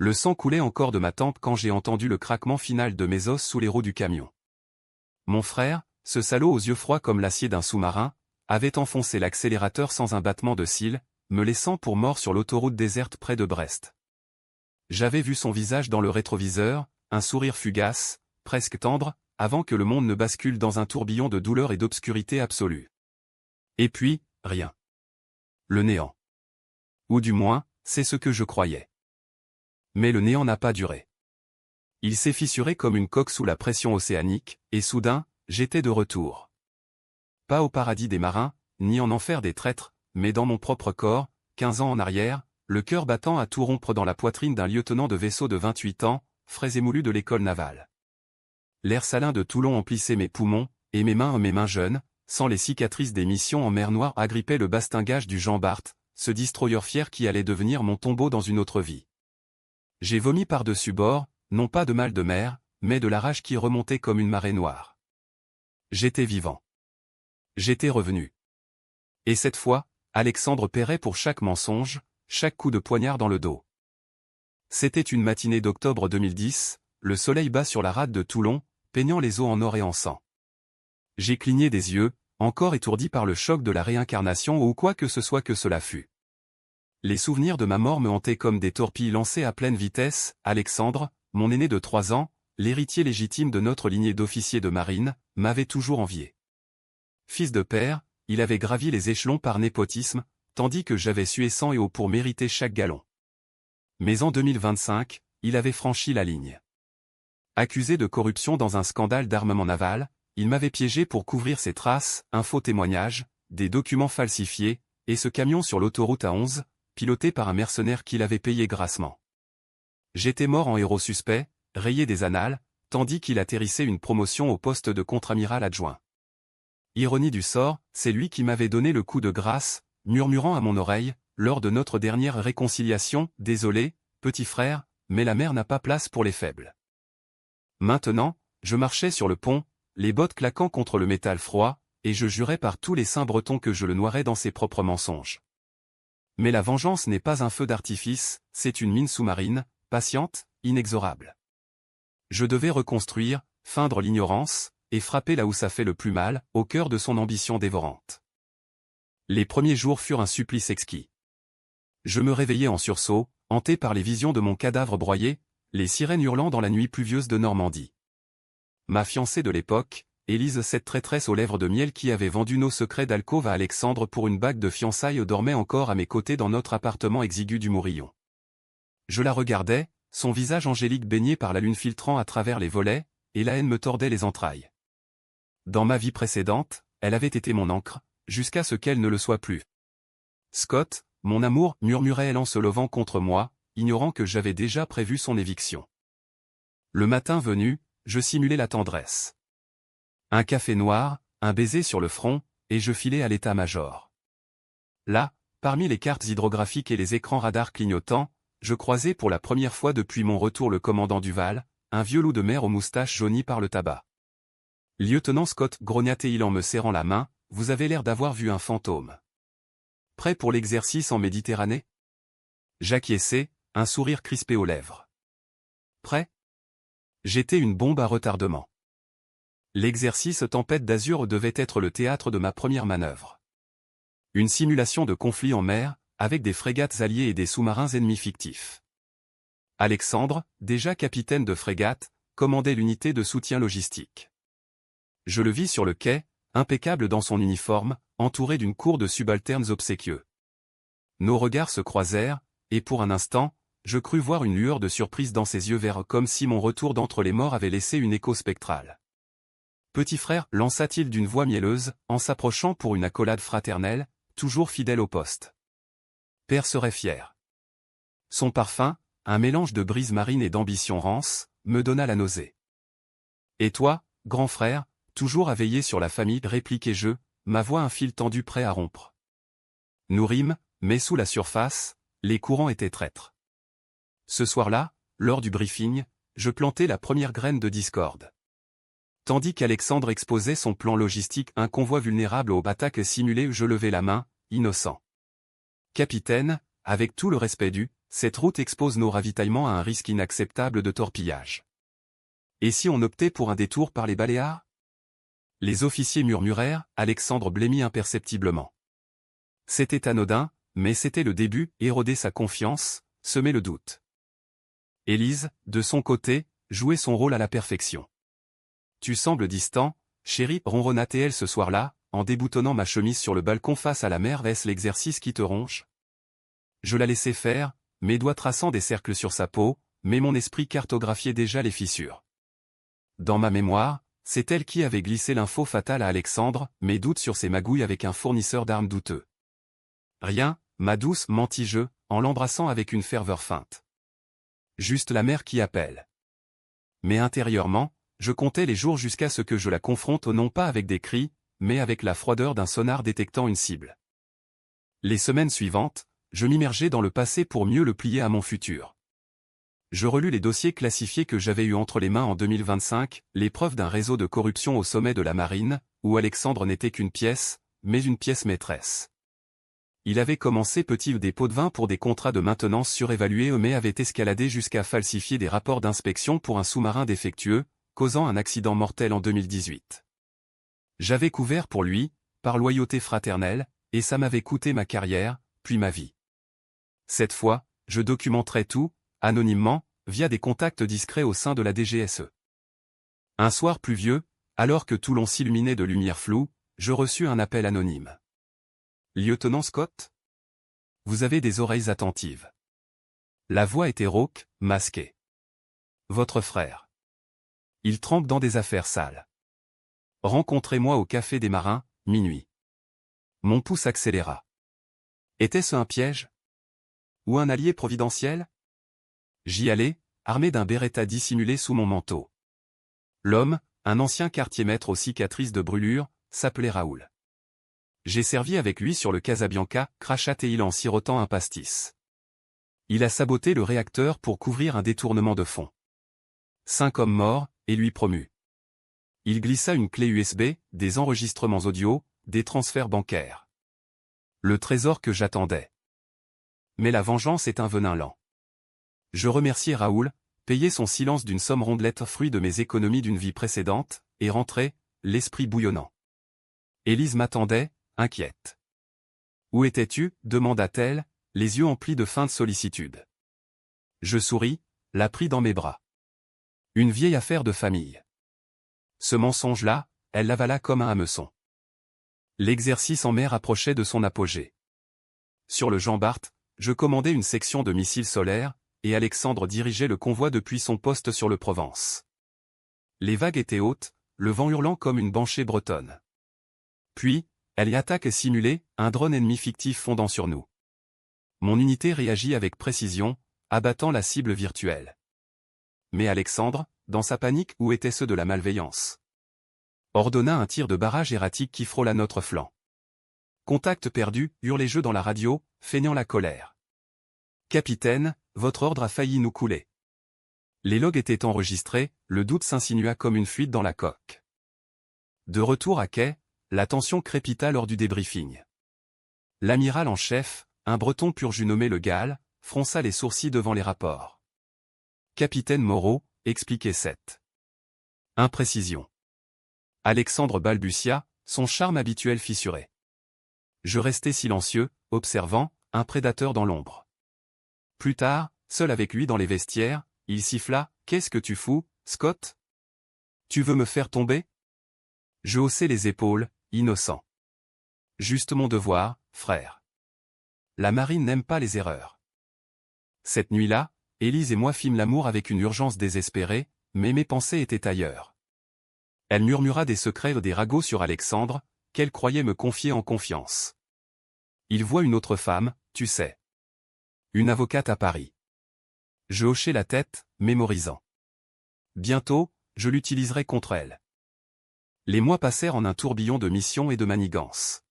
Le sang coulait encore de ma tempe quand j'ai entendu le craquement final de mes os sous les roues du camion. Mon frère, ce salaud aux yeux froids comme l'acier d'un sous-marin, avait enfoncé l'accélérateur sans un battement de cils, me laissant pour mort sur l'autoroute déserte près de Brest. J'avais vu son visage dans le rétroviseur, un sourire fugace, presque tendre, avant que le monde ne bascule dans un tourbillon de douleur et d'obscurité absolue. Et puis, rien. Le néant. Ou du moins, c'est ce que je croyais. Mais le néant n'a pas duré. Il s'est fissuré comme une coque sous la pression océanique, et soudain, j'étais de retour. Pas au paradis des marins, ni en enfer des traîtres, mais dans mon propre corps, 15 ans en arrière, le cœur battant à tout rompre dans la poitrine d'un lieutenant de vaisseau de 28 ans, frais émoulu de l'école navale. L'air salin de Toulon emplissait mes poumons, et mes mains jeunes, sans les cicatrices des missions en mer Noire agrippaient le bastingage du Jean Bart, ce destroyer fier qui allait devenir mon tombeau dans une autre vie. J'ai vomi par-dessus bord, non pas de mal de mer, mais de la rage qui remontait comme une marée noire. J'étais vivant. J'étais revenu. Et cette fois, Alexandre paierait pour chaque mensonge, chaque coup de poignard dans le dos. C'était une matinée d'octobre 2010, le soleil bas sur la rade de Toulon, peignant les eaux en or et en sang. J'ai cligné des yeux, encore étourdi par le choc de la réincarnation ou quoi que ce soit que cela fût. Les souvenirs de ma mort me hantaient comme des torpilles lancées à pleine vitesse. Alexandre, mon aîné de 3 ans, l'héritier légitime de notre lignée d'officiers de marine, m'avait toujours envié. Fils de père, il avait gravi les échelons par népotisme, tandis que j'avais sué sang et eau pour mériter chaque galon. Mais en 2025, il avait franchi la ligne. Accusé de corruption dans un scandale d'armement naval, il m'avait piégé pour couvrir ses traces, un faux témoignage, des documents falsifiés, et ce camion sur l'autoroute A11, piloté par un mercenaire qu'il avait payé grassement. J'étais mort en héros suspect, rayé des annales, tandis qu'il atterrissait une promotion au poste de contre-amiral adjoint. Ironie du sort, c'est lui qui m'avait donné le coup de grâce, murmurant à mon oreille, lors de notre dernière réconciliation, « Désolé, petit frère, mais la mer n'a pas place pour les faibles. » Maintenant, je marchais sur le pont, les bottes claquant contre le métal froid, et je jurais par tous les saints bretons que je le noierais dans ses propres mensonges. Mais la vengeance n'est pas un feu d'artifice, c'est une mine sous-marine, patiente, inexorable. Je devais reconstruire, feindre l'ignorance, et frapper là où ça fait le plus mal, au cœur de son ambition dévorante. Les premiers jours furent un supplice exquis. Je me réveillais en sursaut, hanté par les visions de mon cadavre broyé, les sirènes hurlant dans la nuit pluvieuse de Normandie. Ma fiancée de l'époque, Élise, cette traîtresse aux lèvres de miel qui avait vendu nos secrets d'alcôve à Alexandre pour une bague de fiançailles, dormait encore à mes côtés dans notre appartement exigu du Mourillon. Je la regardais, son visage angélique baigné par la lune filtrant à travers les volets, et la haine me tordait les entrailles. Dans ma vie précédente, elle avait été mon ancre, jusqu'à ce qu'elle ne le soit plus. Scott, mon amour, murmurait-elle en se levant contre moi, ignorant que j'avais déjà prévu son éviction. Le matin venu, je simulais la tendresse. Un café noir, un baiser sur le front, et je filais à l'état-major. Là, parmi les cartes hydrographiques et les écrans radars clignotants, je croisais pour la première fois depuis mon retour le commandant Duval, un vieux loup de mer aux moustaches jaunies par le tabac. « Lieutenant Scott, grognatait-il en me serrant la main, vous avez l'air d'avoir vu un fantôme. Prêt pour l'exercice en Méditerranée ?» J'acquiesçai, un sourire crispé aux lèvres. Prêt ? J'étais une bombe à retardement. L'exercice Tempête d'Azur devait être le théâtre de ma première manœuvre. Une simulation de conflit en mer, avec des frégates alliées et des sous-marins ennemis fictifs. Alexandre, déjà capitaine de frégate, commandait l'unité de soutien logistique. Je le vis sur le quai, impeccable dans son uniforme, entouré d'une cour de subalternes obséquieux. Nos regards se croisèrent, et pour un instant, je crus voir une lueur de surprise dans ses yeux verts comme si mon retour d'entre les morts avait laissé une écho spectrale. « Petit frère » lança-t-il d'une voix mielleuse, en s'approchant pour une accolade fraternelle, toujours fidèle au poste. Père serait fier. Son parfum, un mélange de brise marine et d'ambition rance, me donna la nausée. « Et toi, grand frère, toujours à veiller sur la famille » répliquai-je, ma voix un fil tendu prêt à rompre. Nous rîmes, mais sous la surface, les courants étaient traîtres. Ce soir-là, lors du briefing, je plantai la première graine de discorde. Tandis qu'Alexandre exposait son plan logistique, un convoi vulnérable aux attaques simulées, je levai la main, innocent. « Capitaine, avec tout le respect dû, cette route expose nos ravitaillements à un risque inacceptable de torpillage. Et si on optait pour un détour par les Baléares? Les officiers murmurèrent, Alexandre blêmit imperceptiblement. C'était anodin, mais c'était le début, éroder sa confiance, semer le doute. Élise, de son côté, jouait son rôle à la perfection. Tu sembles distant, chérie, ronronna-t-elle ce soir-là, en déboutonnant ma chemise sur le balcon face à la mer. Est-ce l'exercice qui te ronge? Je la laissai faire, mes doigts traçant des cercles sur sa peau, mais mon esprit cartographiait déjà les fissures. Dans ma mémoire, c'est elle qui avait glissé l'info fatale à Alexandre, mes doutes sur ses magouilles avec un fournisseur d'armes douteux. Rien, ma douce, mentis-je, en l'embrassant avec une ferveur feinte. Juste la mer qui appelle. Mais intérieurement, je comptais les jours jusqu'à ce que je la confronte non pas avec des cris, mais avec la froideur d'un sonar détectant une cible. Les semaines suivantes, je m'immergeais dans le passé pour mieux le plier à mon futur. Je relus les dossiers classifiés que j'avais eus entre les mains en 2025, les preuves d'un réseau de corruption au sommet de la marine, où Alexandre n'était qu'une pièce, mais une pièce maîtresse. Il avait commencé petit des pots de vin pour des contrats de maintenance surévalués mais avait escaladé jusqu'à falsifier des rapports d'inspection pour un sous-marin défectueux, causant un accident mortel en 2018. J'avais couvert pour lui, par loyauté fraternelle, et ça m'avait coûté ma carrière, puis ma vie. Cette fois, je documenterai tout, anonymement, via des contacts discrets au sein de la DGSE. Un soir pluvieux, alors que Toulon s'illuminait de lumière floue, je reçus un appel anonyme. Lieutenant Scott? Vous avez des oreilles attentives. La voix était rauque, masquée. Votre frère. Il trempe dans des affaires sales. Rencontrez-moi au Café des Marins, minuit. Mon pouce accéléra. Était-ce un piège? Ou un allié providentiel? J'y allais, armé d'un Beretta dissimulé sous mon manteau. L'homme, un ancien quartier-maître aux cicatrices de brûlure, s'appelait Raoul. J'ai servi avec lui sur le Casabianca, crachata-t-il en sirotant un pastis. Il a saboté le réacteur pour couvrir un détournement de fonds. 5 hommes morts, et lui promu. Il glissa une clé USB, des enregistrements audio, des transferts bancaires. Le trésor que j'attendais. Mais la vengeance est un venin lent. Je remerciai Raoul, payai son silence d'une somme rondelette fruit de mes économies d'une vie précédente, et rentrai, l'esprit bouillonnant. Élise m'attendait, inquiète. Où étais-tu? Demanda-t-elle, les yeux emplis de feinte sollicitude. Je souris, la pris dans mes bras. Une vieille affaire de famille. Ce mensonge-là, elle l'avala comme un hameçon. L'exercice en mer approchait de son apogée. Sur le Jean Bart, je commandais une section de missiles solaires, et Alexandre dirigeait le convoi depuis son poste sur le Provence. Les vagues étaient hautes, le vent hurlant comme une banshee bretonne. Puis, elle y attaque simulée, un drone ennemi fictif fondant sur nous. Mon unité réagit avec précision, abattant la cible virtuelle. Mais Alexandre, dans sa panique, où étaient ceux de la malveillance? Ordonna un tir de barrage erratique qui frôla notre flanc. Contact perdu, hurlai-je dans la radio, feignant la colère. Capitaine, votre ordre a failli nous couler. Les logs étaient enregistrés, le doute s'insinua comme une fuite dans la coque. De retour à quai, la tension crépita lors du débriefing. L'amiral en chef, un breton pur jus nommé Le Gall, fronça les sourcils devant les rapports. Capitaine Moreau, expliquait cette imprécision. Alexandre balbutia, son charme habituel fissuré. Je restai silencieux, observant, un prédateur dans l'ombre. Plus tard, seul avec lui dans les vestiaires, il siffla, « Qu'est-ce que tu fous, Scott? Tu veux me faire tomber ?» Je haussai les épaules, innocent. Juste mon devoir, frère. La marine n'aime pas les erreurs. Cette nuit-là, Élise et moi fîmes l'amour avec une urgence désespérée, mais mes pensées étaient ailleurs. Elle murmura des secrets et des ragots sur Alexandre, qu'elle croyait me confier en confiance. Il voit une autre femme, tu sais. Une avocate à Paris. Je hochai la tête, mémorisant. Bientôt, je l'utiliserai contre elle. Les mois passèrent en un tourbillon de missions et de manigances.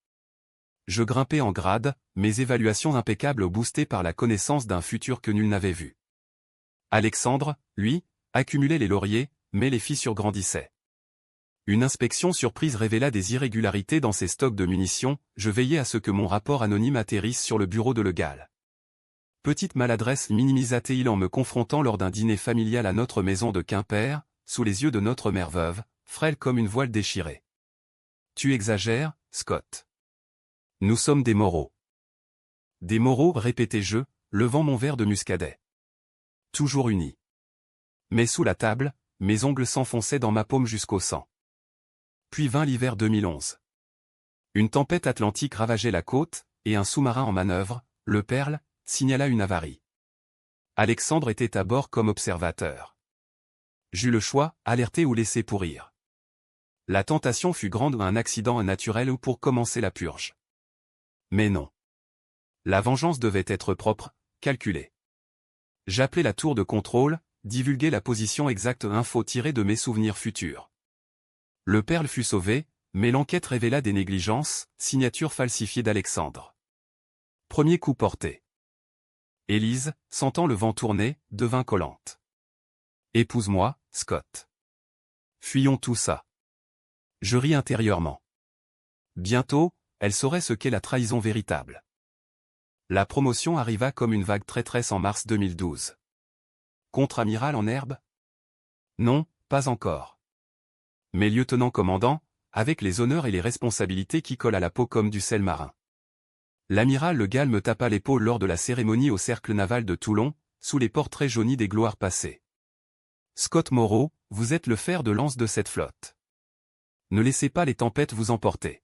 Je grimpai en grade, mes évaluations impeccables boostées par la connaissance d'un futur que nul n'avait vu. Alexandre, lui, accumulait les lauriers, mais les fissures grandissaient. Une inspection surprise révéla des irrégularités dans ses stocks de munitions, je veillais à ce que mon rapport anonyme atterrisse sur le bureau de Le Gall. Petite maladresse minimisait-il en me confrontant lors d'un dîner familial à notre maison de Quimper, sous les yeux de notre mère veuve, frêle comme une voile déchirée. Tu exagères, Scott. Nous sommes des moraux. Des moraux, répétai-je, levant mon verre de muscadet. Toujours unis. Mais sous la table, mes ongles s'enfonçaient dans ma paume jusqu'au sang. Puis vint l'hiver 2011. Une tempête atlantique ravageait la côte, et un sous-marin en manœuvre, le Pearl, signala une avarie. Alexandre était à bord comme observateur. J'eus le choix, alerter ou laisser pourrir. La tentation fut grande, un accident naturel ou pour commencer la purge. Mais non. La vengeance devait être propre, calculée. J'appelai la tour de contrôle, divulguai la position exacte, info tirée de mes souvenirs futurs. Le Pearl fut sauvé, mais l'enquête révéla des négligences, signature falsifiée d'Alexandre. Premier coup porté. Élise, sentant le vent tourner, devint collante. Épouse-moi, Scott. Fuyons tout ça. Je ris intérieurement. Bientôt, elle saurait ce qu'est la trahison véritable. La promotion arriva comme une vague traîtresse en mars 2012. Contre-amiral en herbe? Non, pas encore. Mais lieutenant-commandant, avec les honneurs et les responsabilités qui collent à la peau comme du sel marin. L'amiral Le Gall me tapa l'épaule lors de la cérémonie au cercle naval de Toulon, sous les portraits jaunis des gloires passées. Scott Moreau, vous êtes le fer de lance de cette flotte. Ne laissez pas les tempêtes vous emporter.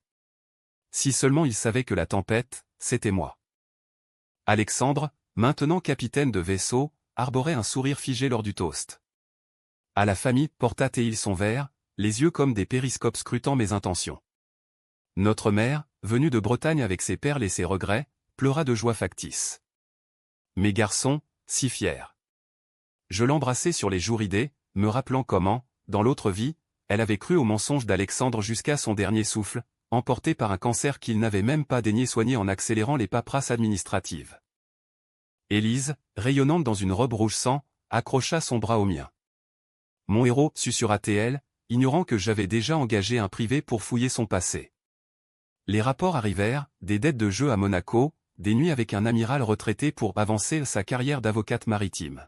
Si seulement il savait que la tempête, c'était moi. Alexandre, maintenant capitaine de vaisseau, arborait un sourire figé lors du toast. À la famille, porta-t-il son verre, les yeux comme des périscopes scrutant mes intentions. Notre mère, venue de Bretagne avec ses perles et ses regrets, pleura de joie factice. Mes garçons, si fiers. Je l'embrassai sur les joues ridées, me rappelant comment, dans l'autre vie, elle avait cru au mensonge d'Alexandre jusqu'à son dernier souffle, emporté par un cancer qu'il n'avait même pas daigné soigner en accélérant les paperasses administratives. Élise, rayonnante dans une robe rouge sang, accrocha son bras au mien. Mon héros, susurra-t-elle, ignorant que j'avais déjà engagé un privé pour fouiller son passé. Les rapports arrivèrent, des dettes de jeu à Monaco, des nuits avec un amiral retraité pour avancer sa carrière d'avocate maritime.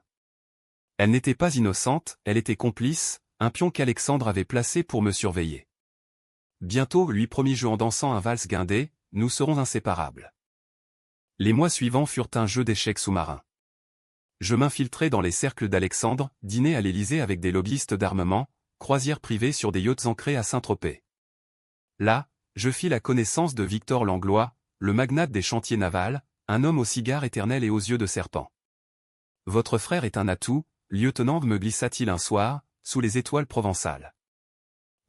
Elle n'était pas innocente, elle était complice, un pion qu'Alexandre avait placé pour me surveiller. Bientôt, lui promis-je en dansant un valse guindé, nous serons inséparables. Les mois suivants furent un jeu d'échecs sous-marins. Je m'infiltrai dans les cercles d'Alexandre, dîner à l'Élysée avec des lobbyistes d'armement, croisières privées sur des yachts ancrés à Saint-Tropez. Là, je fis la connaissance de Victor Langlois, le magnate des chantiers navals, un homme au cigare éternel et aux yeux de serpent. Votre frère est un atout, lieutenant, me glissa-t-il un soir, sous les étoiles provençales.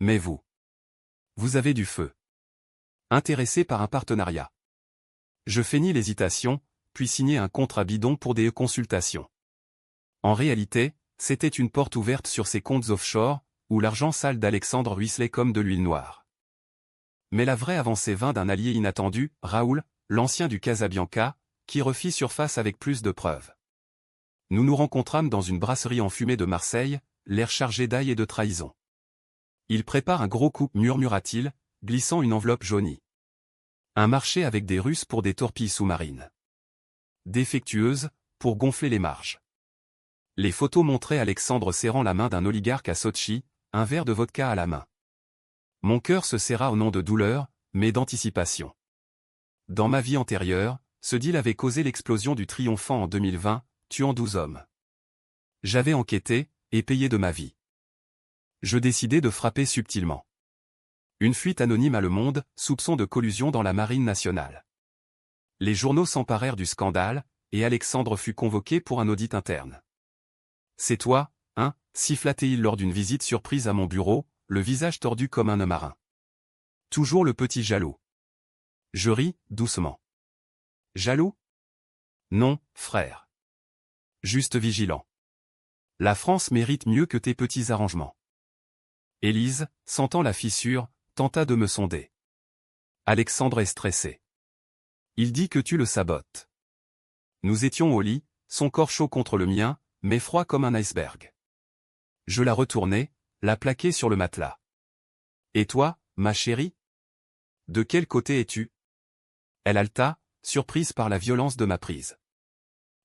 Mais vous. Vous avez du feu. Intéressé par un partenariat. Je feignis l'hésitation, puis signai un contrat bidon pour des consultations. En réalité, c'était une porte ouverte sur ces comptes offshore, où l'argent sale d'Alexandre ruisselait comme de l'huile noire. Mais la vraie avancée vint d'un allié inattendu, Raoul, l'ancien du Casabianca, qui refit surface avec plus de preuves. Nous nous rencontrâmes dans une brasserie enfumée de Marseille, l'air chargé d'ail et de trahison. Il prépare un gros coup, murmura-t-il, glissant une enveloppe jaunie. Un marché avec des Russes pour des torpilles sous-marines. Défectueuses, pour gonfler les marges. Les photos montraient Alexandre serrant la main d'un oligarque à Sotchi, un verre de vodka à la main. Mon cœur se serra au nom de douleur, mais d'anticipation. Dans ma vie antérieure, ce deal avait causé l'explosion du Triomphant en 2020, tuant 12 hommes. J'avais enquêté, et payé de ma vie. Je décidai de frapper subtilement. Une fuite anonyme à Le Monde, soupçon de collusion dans la marine nationale. Les journaux s'emparèrent du scandale, et Alexandre fut convoqué pour un audit interne. C'est toi, hein, siffla-t-il lors d'une visite surprise à mon bureau, le visage tordu comme un marin. Toujours le petit jaloux. Je ris, doucement. Jaloux? Non, frère. Juste vigilant. La France mérite mieux que tes petits arrangements. Élise, sentant la fissure, tenta de me sonder. Alexandre est stressé. Il dit que tu le sabotes. Nous étions au lit, son corps chaud contre le mien, mais froid comme un iceberg. Je la retournai, la plaquai sur le matelas. Et toi, ma chérie? De quel côté es-tu? Elle haleta, surprise par la violence de ma prise.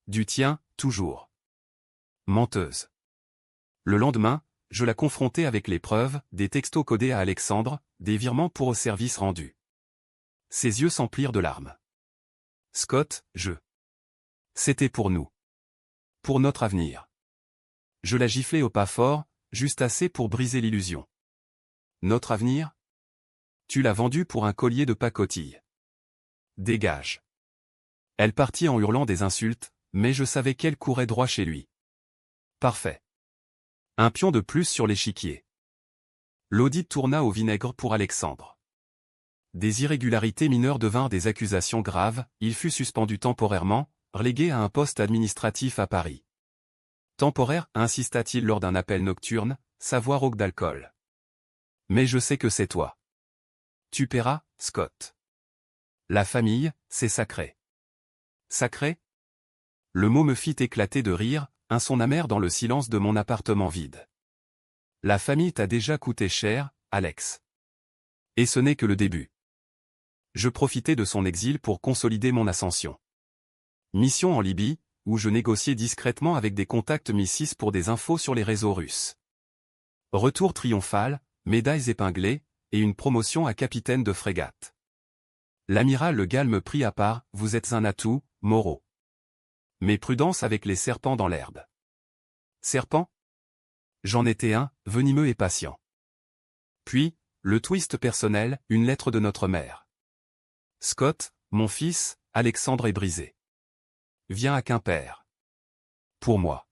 Du tien, toujours. Menteuse. Le lendemain, je la confrontai avec les preuves, des textos codés à Alexandre, des virements pour au service rendu. Ses yeux s'emplirent de larmes. Scott, C'était pour nous. Pour notre avenir. Je la giflai au pas fort, juste assez pour briser l'illusion. Notre avenir? Tu l'as vendu pour un collier de pacotille. Dégage. Elle partit en hurlant des insultes, mais je savais qu'elle courait droit chez lui. Parfait. Un pion de plus sur l'échiquier. L'audit tourna au vinaigre pour Alexandre. Des irrégularités mineures devinrent des accusations graves, il fut suspendu temporairement, relégué à un poste administratif à Paris. Temporaire, insista-t-il lors d'un appel nocturne, savoir rauque d'alcool. Mais je sais que c'est toi. Tu paieras, Scott. La famille, c'est sacré. Sacré? Le mot me fit éclater de rire, un son amer dans le silence de mon appartement vide. La famille t'a déjà coûté cher, Alex. Et ce n'est que le début. Je profitai de son exil pour consolider mon ascension. Mission en Libye, où je négociais discrètement avec des contacts MI6 pour des infos sur les réseaux russes. Retour triomphal, médailles épinglées, et une promotion à capitaine de frégate. L'amiral Le Gall me prit à part, vous êtes un atout, Moreau. Mais prudence avec les serpents dans l'herbe. Serpent? J'en étais un, venimeux et patient. Puis, le twist personnel, une lettre de notre mère. Scott, mon fils, Alexandre est brisé. Viens à Quimper. Pour moi.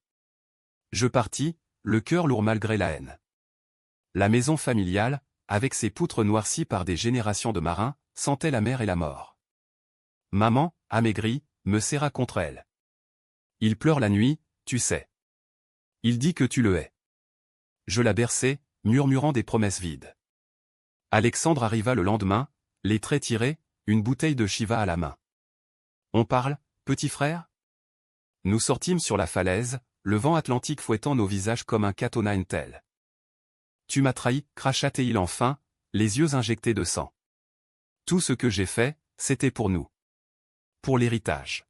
Je partis, le cœur lourd malgré la haine. La maison familiale, avec ses poutres noircies par des générations de marins, sentait la mer et la mort. Maman, amaigrie, me serra contre elle. Il pleure la nuit, tu sais. Il dit que tu le hais. Je la berçai, murmurant des promesses vides. Alexandre arriva le lendemain, les traits tirés, une bouteille de Shiva à la main. On parle, petit frère? Nous sortîmes sur la falaise, le vent atlantique fouettant nos visages comme un katona tel. Tu m'as trahi, cracha-t-il enfin, les yeux injectés de sang. Tout ce que j'ai fait, c'était pour nous. Pour l'héritage.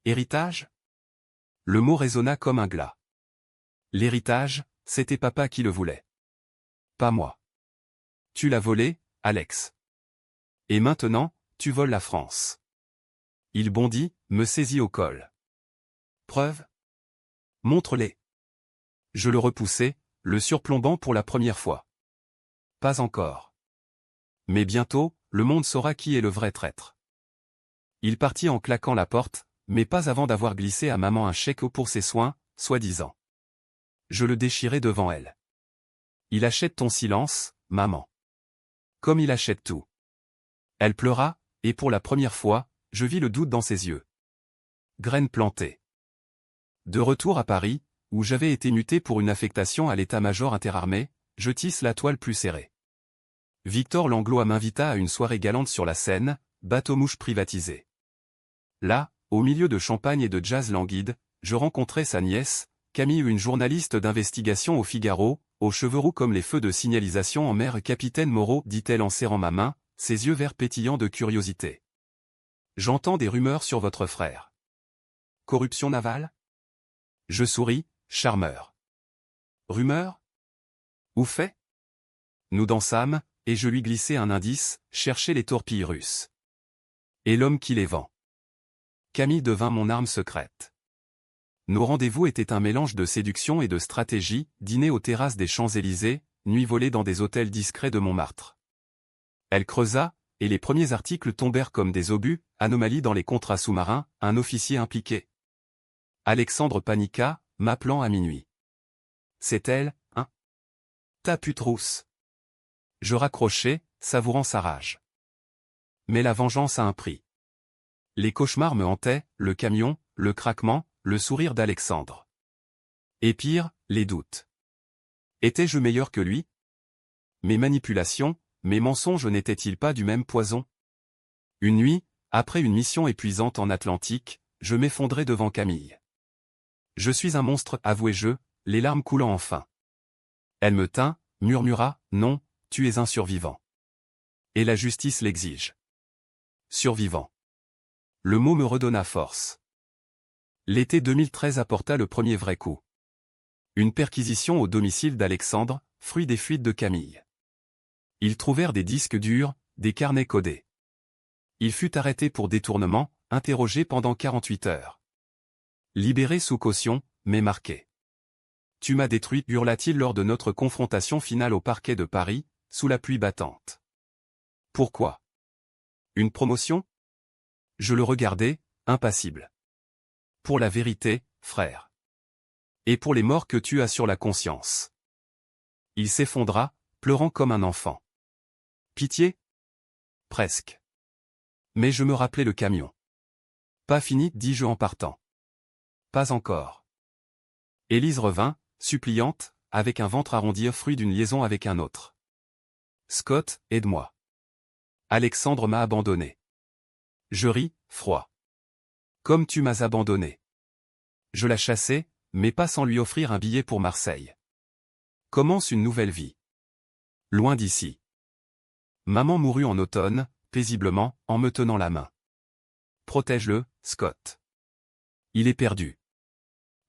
Héritage? Le mot résonna comme un glas. L'héritage, c'était papa qui le voulait. Pas moi. Tu l'as volé, Alex. Et maintenant, tu voles la France. Il bondit, me saisit au col. Preuve? Montre-les. Je le repoussai, le surplombant pour la première fois. Pas encore. Mais bientôt, le monde saura qui est le vrai traître. Il partit en claquant la porte, mais pas avant d'avoir glissé à maman un chèque pour ses soins, soi-disant. Je le déchirai devant elle. Il achète ton silence, maman. Comme il achète tout. Elle pleura, et pour la première fois, je vis le doute dans ses yeux. Graine plantée. De retour à Paris, où j'avais été muté pour une affectation à l'état-major interarmé, je tisse la toile plus serrée. Victor Langlois m'invita à une soirée galante sur la Seine, bateau-mouche privatisé. Là, au milieu de champagne et de jazz languide, je rencontrai sa nièce, Camille, une journaliste d'investigation au Figaro, aux cheveux roux comme les feux de signalisation en mer. Capitaine Moreau, dit-elle en serrant ma main, ses yeux verts pétillants de curiosité. J'entends des rumeurs sur votre frère. Corruption navale? Je souris, charmeur. Rumeur? Où fait? Nous dansâmes, et je lui glissai un indice, chercher les torpilles russes. Et l'homme qui les vend. Camille devint mon arme secrète. Nos rendez-vous étaient un mélange de séduction et de stratégie, dîner aux terrasses des Champs-Élysées, nuit volée dans des hôtels discrets de Montmartre. Elle creusa, et les premiers articles tombèrent comme des obus, anomalie dans les contrats sous-marins, un officier impliqué. Alexandre paniqua, m'appelant à minuit. C'est elle, hein? Ta pute rousse. Je raccrochai, savourant sa rage. Mais la vengeance a un prix. Les cauchemars me hantaient, le camion, le craquement, le sourire d'Alexandre. Et pire, les doutes. Étais-je meilleur que lui? Mes manipulations, mes mensonges n'étaient-ils pas du même poison? Une nuit, après une mission épuisante en Atlantique, je m'effondrai devant Camille. Je suis un monstre, avouai-je, les larmes coulant enfin. Elle me tint, murmura, non, tu es un survivant. Et la justice l'exige. Survivant. Le mot me redonna force. L'été 2013 apporta le premier vrai coup. Une perquisition au domicile d'Alexandre, fruit des fuites de Camille. Ils trouvèrent des disques durs, des carnets codés. Il fut arrêté pour détournement, interrogé pendant 48 heures. Libéré sous caution, mais marqué. « Tu m'as détruit » hurla-t-il lors de notre confrontation finale au parquet de Paris, sous la pluie battante. Pourquoi? Une promotion? Je le regardais, impassible. Pour la vérité, frère. Et pour les morts que tu as sur la conscience. Il s'effondra, pleurant comme un enfant. Pitié? Presque. Mais je me rappelais le camion. Pas fini, dis-je en partant. Pas encore. Élise revint, suppliante, avec un ventre arrondi fruit d'une liaison avec un autre. Scott, aide-moi. Alexandre m'a abandonné. Je ris, froid. Comme tu m'as abandonné. Je la chassai, mais pas sans lui offrir un billet pour Marseille. Commence une nouvelle vie. Loin d'ici. Maman mourut en automne, paisiblement, en me tenant la main. Protège-le, Scott. Il est perdu.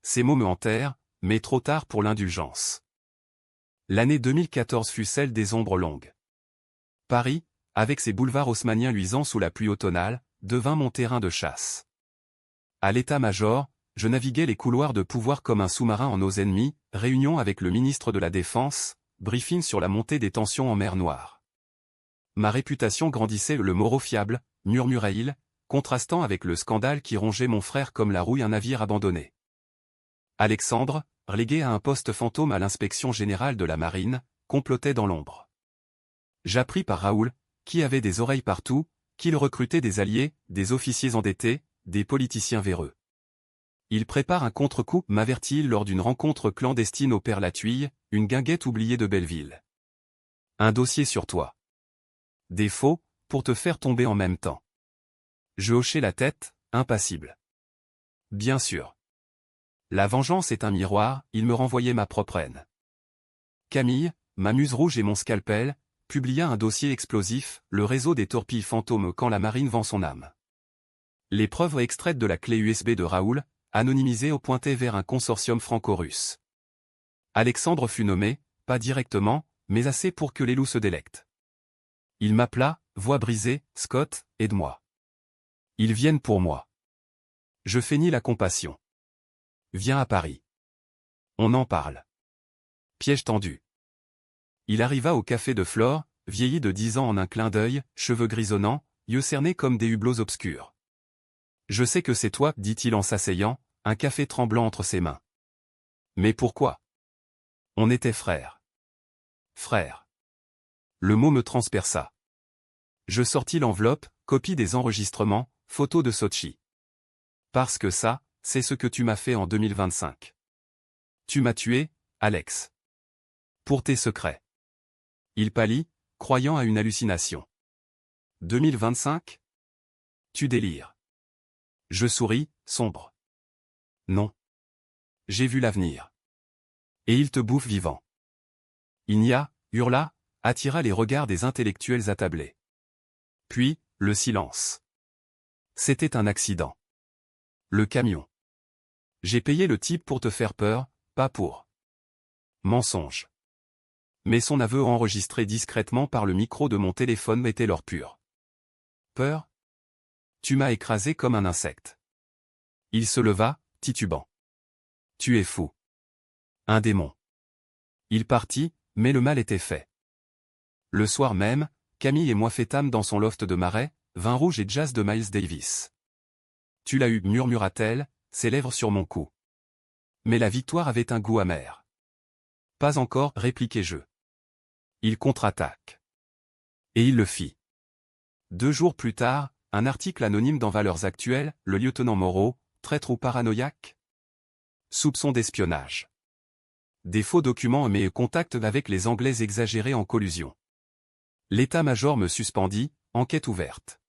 Ces mots me hantèrent, mais trop tard pour l'indulgence. L'année 2014 fut celle des ombres longues. Paris, avec ses boulevards haussmanniens luisants sous la pluie automnale, devint mon terrain de chasse. À l'état-major, je naviguais les couloirs de pouvoir comme un sous-marin en eaux ennemies, réunion avec le ministre de la Défense, briefing sur la montée des tensions en mer Noire. Ma réputation grandissait, le Moreau fiable, murmura-t-il, contrastant avec le scandale qui rongeait mon frère comme la rouille un navire abandonné. Alexandre, relégué à un poste fantôme à l'inspection générale de la marine, complotait dans l'ombre. J'appris par Raoul, qui avait des oreilles partout, qu'il recrutait des alliés, des officiers endettés, des politiciens véreux. Il prépare un contre-coup, m'avertit-il lors d'une rencontre clandestine au Père-Latuille, une guinguette oubliée de Belleville. Un dossier sur toi. Des faux, pour te faire tomber en même temps. Je hochai la tête, impassible. Bien sûr. La vengeance est un miroir, il me renvoyait ma propre haine. Camille, ma muse rouge et mon scalpel, publia un dossier explosif, le réseau des torpilles fantômes quand la marine vend son âme. Les preuves extraites de la clé USB de Raoul, anonymisées au pointaient vers un consortium franco-russe. Alexandre fut nommé, pas directement, mais assez pour que les loups se délectent. Il m'appela, voix brisée, Scott, aide-moi. Ils viennent pour moi. Je feignis la compassion. Viens à Paris. On en parle. Piège tendu. Il arriva au café de Flore, vieilli de 10 ans en un clin d'œil, cheveux grisonnants, yeux cernés comme des hublots obscurs. Je sais que c'est toi, dit-il en s'asseyant, un café tremblant entre ses mains. Mais pourquoi? On était frères. Frères. Le mot me transperça. Je sortis l'enveloppe, copie des enregistrements, photo de Sochi. Parce que ça, c'est ce que tu m'as fait en 2025. Tu m'as tué, Alex. Pour tes secrets. Il pâlit, croyant à une hallucination. 2025? Tu délires. Je souris, sombre. Non. J'ai vu l'avenir. Et il te bouffe vivant. Igna, hurla, attira les regards des intellectuels attablés. Puis, le silence. C'était un accident. Le camion. J'ai payé le type pour te faire peur, pas pour. Mensonge. Mais son aveu enregistré discrètement par le micro de mon téléphone mettait l'or pur. Peur? Tu m'as écrasé comme un insecte. Il se leva, titubant. Tu es fou. Un démon. Il partit, mais le mal était fait. Le soir même, Camille et moi fêtâmes dans son loft de Marais, vin rouge et jazz de Miles Davis. Tu l'as eu, murmura-t-elle, ses lèvres sur mon cou. Mais la victoire avait un goût amer. Pas encore, répliquai-je. Il contre-attaque. Et il le fit. 2 jours plus tard, un article anonyme dans Valeurs Actuelles, le lieutenant Moreau, traître ou paranoïaque? Soupçon d'espionnage. Des faux documents mais contact avec les Anglais exagérés en collusion. L'état-major me suspendit, enquête ouverte.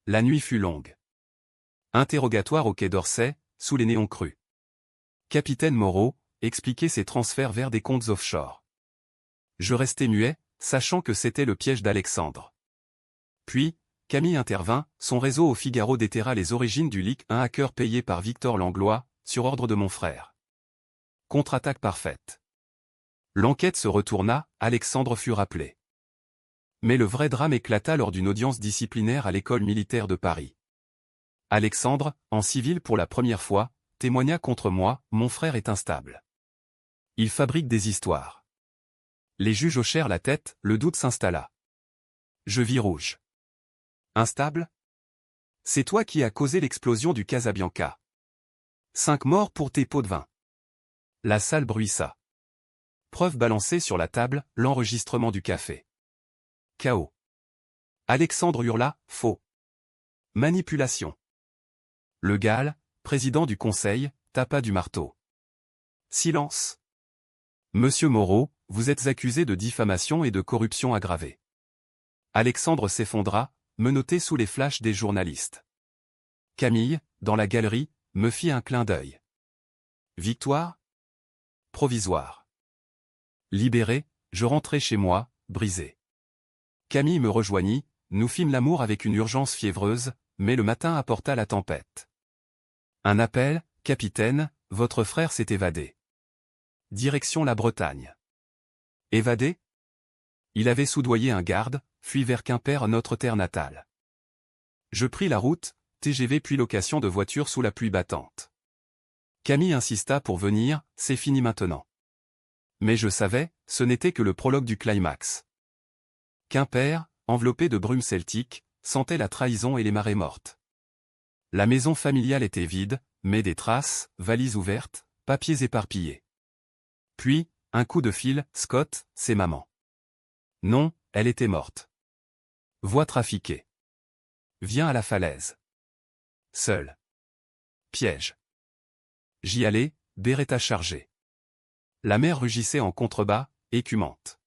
La nuit fut longue. Interrogatoire au quai d'Orsay, sous les néons crus. Capitaine Moreau, expliquait ses transferts vers des comptes offshore. Je restais muet, sachant que c'était le piège d'Alexandre. Puis, Camille intervint, son réseau au Figaro déterra les origines du leak, un hacker payé par Victor Langlois, sur ordre de mon frère. Contre-attaque parfaite. L'enquête se retourna, Alexandre fut rappelé. Mais le vrai drame éclata lors d'une audience disciplinaire à l'école militaire de Paris. Alexandre, en civil pour la première fois, témoigna contre moi, mon frère est instable. Il fabrique des histoires. Les juges hochèrent la tête, le doute s'installa. Je vis rouge. Instable? C'est toi qui as causé l'explosion du Casabianca. 5 morts pour tes pots de vin. La salle bruissa. Preuve balancée sur la table, l'enregistrement du café. Chaos. Alexandre hurla, faux. Manipulation. Le Gall, président du conseil, tapa du marteau. Silence. Monsieur Moreau, vous êtes accusé de diffamation et de corruption aggravée. Alexandre s'effondra, menotté sous les flashs des journalistes. Camille, dans la galerie, me fit un clin d'œil. Victoire? Provisoire. Libéré, je rentrai chez moi, brisé. Camille me rejoignit, nous fîmes l'amour avec une urgence fiévreuse, mais le matin apporta la tempête. Un appel, capitaine, votre frère s'est évadé. Direction la Bretagne. Évadé? Il avait soudoyé un garde, fui vers Quimper, notre terre natale. Je pris la route, TGV puis location de voiture sous la pluie battante. Camille insista pour venir, c'est fini maintenant. Mais je savais, ce n'était que le prologue du climax. Quimper, enveloppé de brume celtique, sentait la trahison et les marées mortes. La maison familiale était vide, mais des traces, valises ouvertes, papiers éparpillés. Puis, un coup de fil, Scott, c'est maman. Non, elle était morte. Voie trafiquée. Viens à la falaise. Seul. Piège. J'y allais, Beretta chargée. La mer rugissait en contrebas, écumante.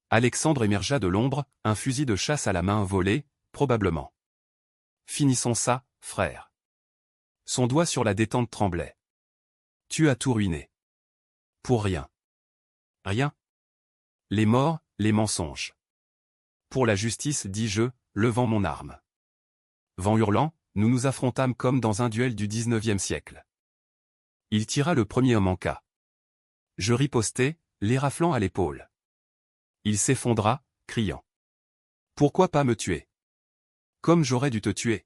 Alexandre émergea de l'ombre, un fusil de chasse à la main volé, probablement. Finissons ça, frère. Son doigt sur la détente tremblait. Tu as tout ruiné. Pour rien. Rien. Les morts, les mensonges. Pour la justice, dis-je, levant mon arme. Vent hurlant, nous nous affrontâmes comme dans un duel du 19e siècle. Il tira le premier homme en cas. Je ripostai, les raflant à l'épaule. Il s'effondra, criant. Pourquoi pas me tuer? Comme j'aurais dû te tuer.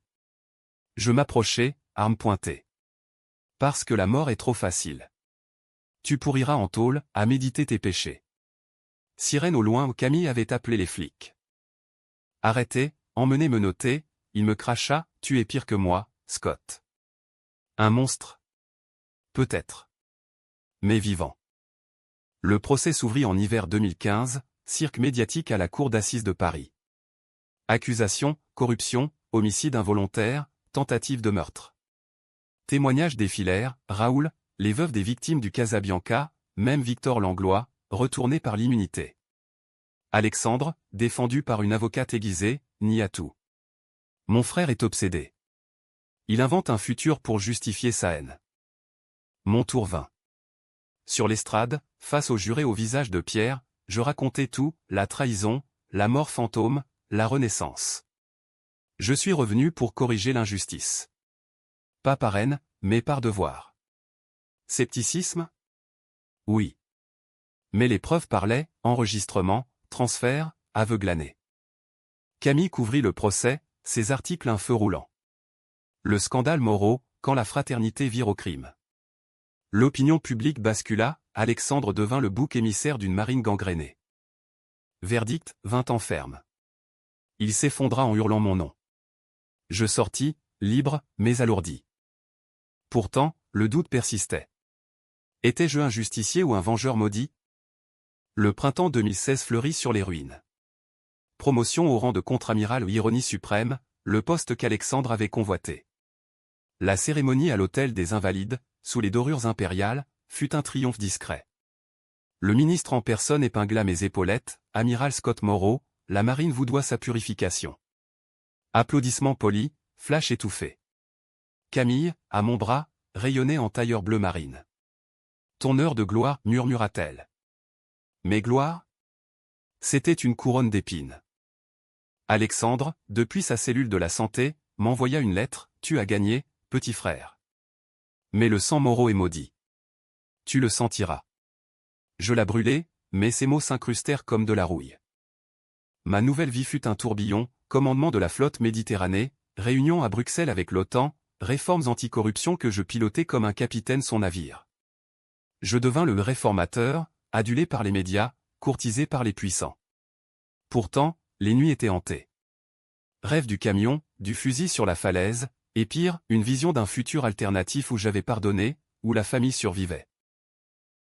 Je m'approchai, arme pointée. Parce que la mort est trop facile. Tu pourriras en tôle, à méditer tes péchés. Sirène au loin où Camille avait appelé les flics. Arrêté, emmené menotté, il me cracha, tu es pire que moi, Scott. Un monstre? Peut-être. Mais vivant. Le procès s'ouvrit en hiver 2015, cirque médiatique à la cour d'assises de Paris. Accusation, corruption, homicide involontaire, tentative de meurtre. Témoignages défilèrent, Raoul, les veuves des victimes du Casabianca, même Victor Langlois, retourné par l'immunité. Alexandre, défendu par une avocate aiguisée, nia tout. Mon frère est obsédé. Il invente un futur pour justifier sa haine. Mon tour vint. Sur l'estrade, face aux jurés au visage de pierre, je racontais tout, la trahison, la mort fantôme, la renaissance. Je suis revenu pour corriger l'injustice. Pas par haine, mais par devoir. Scepticisme? Oui. Mais les preuves parlaient, enregistrement, transfert, aveu glané. Camille couvrit le procès, ses articles un feu roulant. Le scandale Moreau, quand la fraternité vire au crime. L'opinion publique bascula, Alexandre devint le bouc émissaire d'une marine gangrénée. Verdict, 20 ans ferme. Il s'effondra en hurlant mon nom. Je sortis, libre, mais alourdi. Pourtant, le doute persistait. Étais-je un justicier ou un vengeur maudit? Le printemps 2016 fleurit sur les ruines. Promotion au rang de contre-amiral ou ironie suprême, le poste qu'Alexandre avait convoité. La cérémonie à l'hôtel des Invalides, sous les dorures impériales, fut un triomphe discret. Le ministre en personne épingla mes épaulettes, amiral Scott Moreau, la marine vous doit sa purification. Applaudissements polis, flash étouffé. Camille, à mon bras, rayonnait en tailleur bleu marine. Ton heure de gloire, murmura-t-elle. Mais gloire? C'était une couronne d'épines. Alexandre, depuis sa cellule de la santé, m'envoya une lettre, « Tu as gagné, petit frère. Mais le sang Moreau est maudit. Tu le sentiras. » Je la brûlai, mais ces mots s'incrustèrent comme de la rouille. Ma nouvelle vie fut un tourbillon, commandement de la flotte Méditerranée, réunion à Bruxelles avec l'OTAN, réformes anticorruption que je pilotais comme un capitaine son navire. Je devins le réformateur, adulé par les médias, courtisé par les puissants. Pourtant, les nuits étaient hantées. Rêve du camion, du fusil sur la falaise, et pire, une vision d'un futur alternatif où j'avais pardonné, où la famille survivait.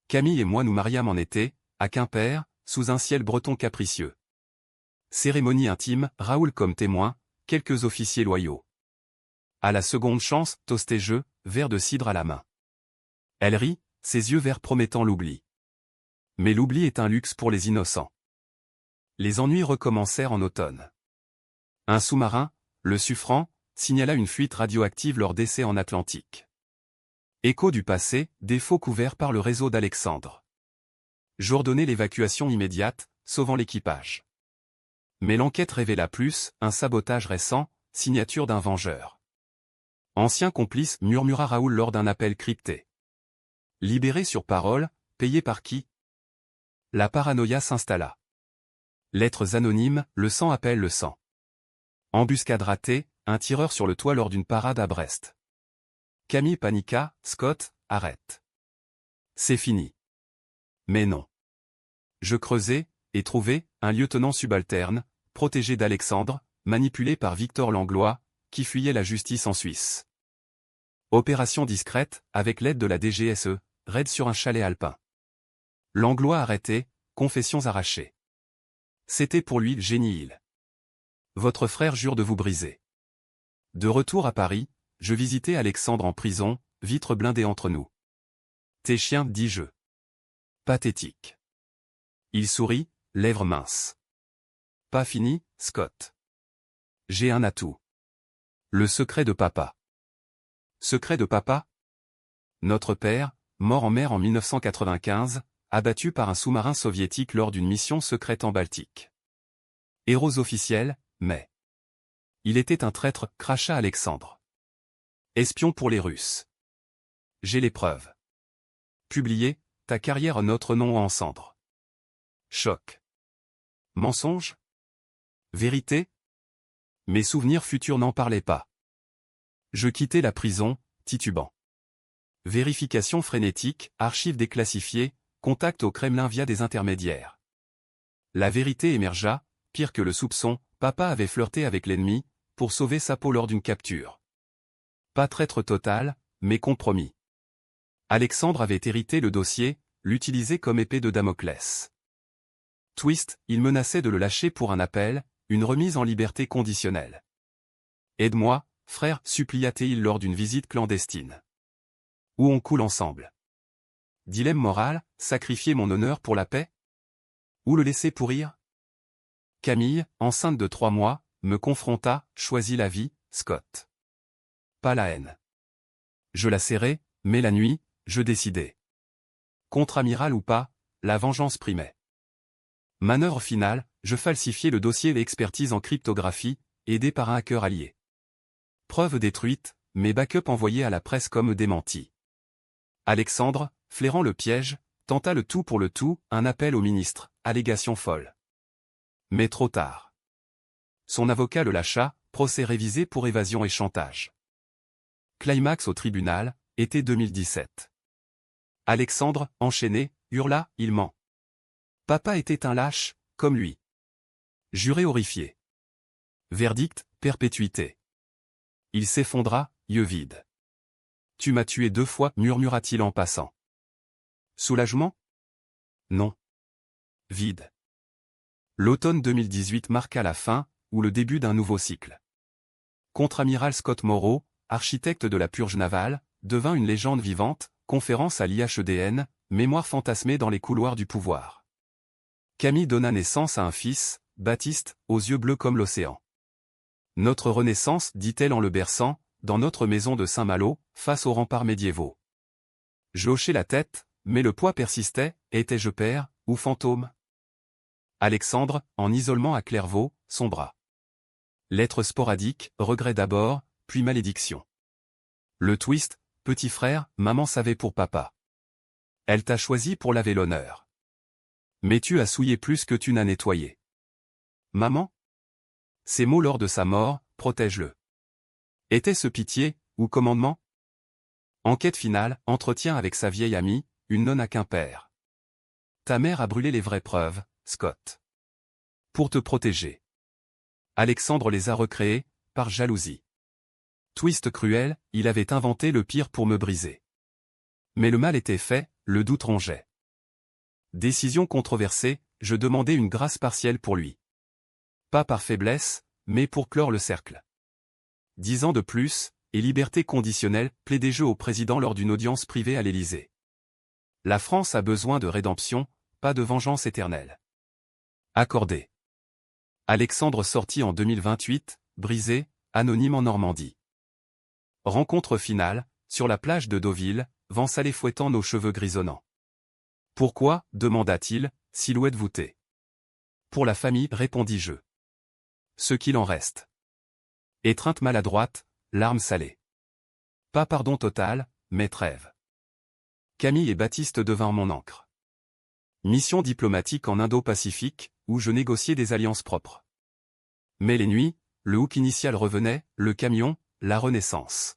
Camille et moi nous mariâmes en été, à Quimper, sous un ciel breton capricieux. Cérémonie intime, Raoul comme témoin, quelques officiers loyaux. À la seconde chance, toast et jeu, verre de cidre à la main. Elle rit, ses yeux verts promettant l'oubli. Mais l'oubli est un luxe pour les innocents. Les ennuis recommencèrent en automne. Un sous-marin, le Suffren, signala une fuite radioactive lors d'essais en Atlantique. Écho du passé, défaut couvert par le réseau d'Alexandre. J'ordonnai l'évacuation immédiate, sauvant l'équipage. Mais l'enquête révéla plus, un sabotage récent, signature d'un vengeur. Ancien complice, murmura Raoul lors d'un appel crypté. Libéré sur parole, payé par qui? La paranoïa s'installa. Lettres anonymes, le sang appelle le sang. Embuscade ratée, un tireur sur le toit lors d'une parade à Brest. Camille paniqua, Scott, arrête. C'est fini. Mais non. Je creusai, et trouvai, un lieutenant subalterne, protégé d'Alexandre, manipulé par Victor Langlois, qui fuyait la justice en Suisse. Opération discrète, avec l'aide de la DGSE, raid sur un chalet alpin. Langlois arrêté, confessions arrachées. C'était pour lui le génie Hill. Votre frère jure de vous briser. De retour à Paris, je visitai Alexandre en prison, vitre blindée entre nous. Tes chiens, dis-je. Pathétique. Il sourit, lèvres minces. Pas fini, Scott. J'ai un atout. Le secret de papa. Secret de papa? Notre père, mort en mer en 1995, abattu par un sous-marin soviétique lors d'une mission secrète en Baltique. Héros officiels, mais... Il était un traître, cracha Alexandre. Espion pour les Russes. J'ai les preuves. Publié, ta carrière en notre nom en cendres. Choc. Mensonge? Vérité? Mes souvenirs futurs n'en parlaient pas. Je quittai la prison, titubant. Vérification frénétique, archives déclassifiées, contact au Kremlin via des intermédiaires. La vérité émergea, pire que le soupçon, papa avait flirté avec l'ennemi, pour sauver sa peau lors d'une capture. Pas traître total, mais compromis. Alexandre avait hérité le dossier, l'utilisait comme épée de Damoclès. Twist, il menaçait de le lâcher pour un appel, une remise en liberté conditionnelle. Aide-moi, frère, supplia-t-il lors d'une visite clandestine. Ou on coule ensemble. Dilemme moral, sacrifier mon honneur pour la paix? Ou le laisser pourrir? Camille, enceinte de 3 mois, me confronta, choisis la vie, Scott. Pas la haine. Je la serrai, mais la nuit, je décidai. Contre-amiral ou pas, la vengeance primait. Manœuvre finale, je falsifiai le dossier et l'expertise en cryptographie, aidé par un hacker allié. Preuve détruite, mes backups envoyés à la presse comme démentis. Alexandre, flairant le piège, tenta le tout pour le tout, un appel au ministre, allégation folle. Mais trop tard. Son avocat le lâcha, procès révisé pour évasion et chantage. Climax au tribunal, été 2017. Alexandre, enchaîné, hurla, il ment. Papa était un lâche, comme lui. Juré horrifié. Verdict, perpétuité. Il s'effondra, yeux vides. Tu m'as tué 2 fois, murmura-t-il en passant. Soulagement? Non. Vide. L'automne 2018 marqua la fin, ou le début d'un nouveau cycle. Contre-amiral Scott Moreau, architecte de la purge navale, devint une légende vivante, conférence à l'IHEDN, mémoire fantasmée dans les couloirs du pouvoir. Camille donna naissance à un fils, Baptiste, aux yeux bleus comme l'océan. Notre renaissance, dit-elle en le berçant, dans notre maison de Saint-Malo, face aux remparts médiévaux. Je hochai la tête, mais le poids persistait, étais-je père, ou fantôme? Alexandre, en isolement à Clairvaux, son bras. Lettres sporadiques, regrets d'abord, puis malédiction. Le twist, petit frère, maman savait pour papa. Elle t'a choisi pour laver l'honneur. Mais tu as souillé plus que tu n'as nettoyé. Maman? Ces mots lors de sa mort, protège-le. Était-ce pitié, ou commandement? Enquête finale, entretien avec sa vieille amie, une nonne à Quimper. Ta mère a brûlé les vraies preuves, Scott. Pour te protéger. Alexandre les a recréées, par jalousie. Twist cruel, il avait inventé le pire pour me briser. Mais le mal était fait, le doute rongeait. Décision controversée, je demandais une grâce partielle pour lui. Pas par faiblesse, mais pour clore le cercle. 10 ans de plus, et liberté conditionnelle, plaidait je au président lors d'une audience privée à l'Élysée. La France a besoin de rédemption, pas de vengeance éternelle. Accordé. Alexandre sorti en 2028, brisé, anonyme en Normandie. Rencontre finale, sur la plage de Deauville, vent salé fouettant nos cheveux grisonnants. Pourquoi, demanda-t-il, silhouette voûtée. Pour la famille, répondis-je. Ce qu'il en reste. Étreinte maladroite, larmes salées. Pas pardon total, mais trêve. Camille et Baptiste devinrent mon ancre. Mission diplomatique en Indo-Pacifique, où je négociais des alliances propres. Mais les nuits, le hook initial revenait, le camion, la renaissance.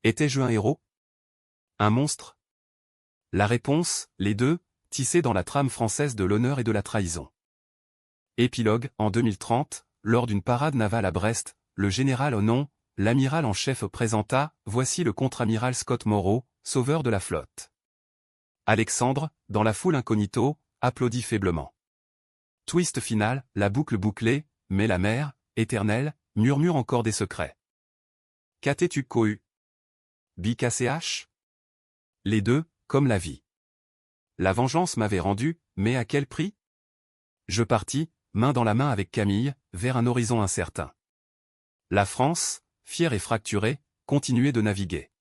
Étais-je un héros? Un monstre? La réponse, les deux, tissés dans la trame française de l'honneur et de la trahison. Épilogue, en 2030, lors d'une parade navale à Brest, le général au nom, l'amiral en chef présenta, voici le contre-amiral Scott Moreau, sauveur de la flotte. Alexandre, dans la foule incognito, applaudit faiblement. Twist final, la boucle bouclée, mais la mer, éternelle, murmure encore des secrets. Qu'as-tu cohu? BKCH? Les deux, comme la vie. La vengeance m'avait rendu, mais à quel prix? Je partis, main dans la main avec Camille, vers un horizon incertain. La France, fière et fracturée, continuait de naviguer.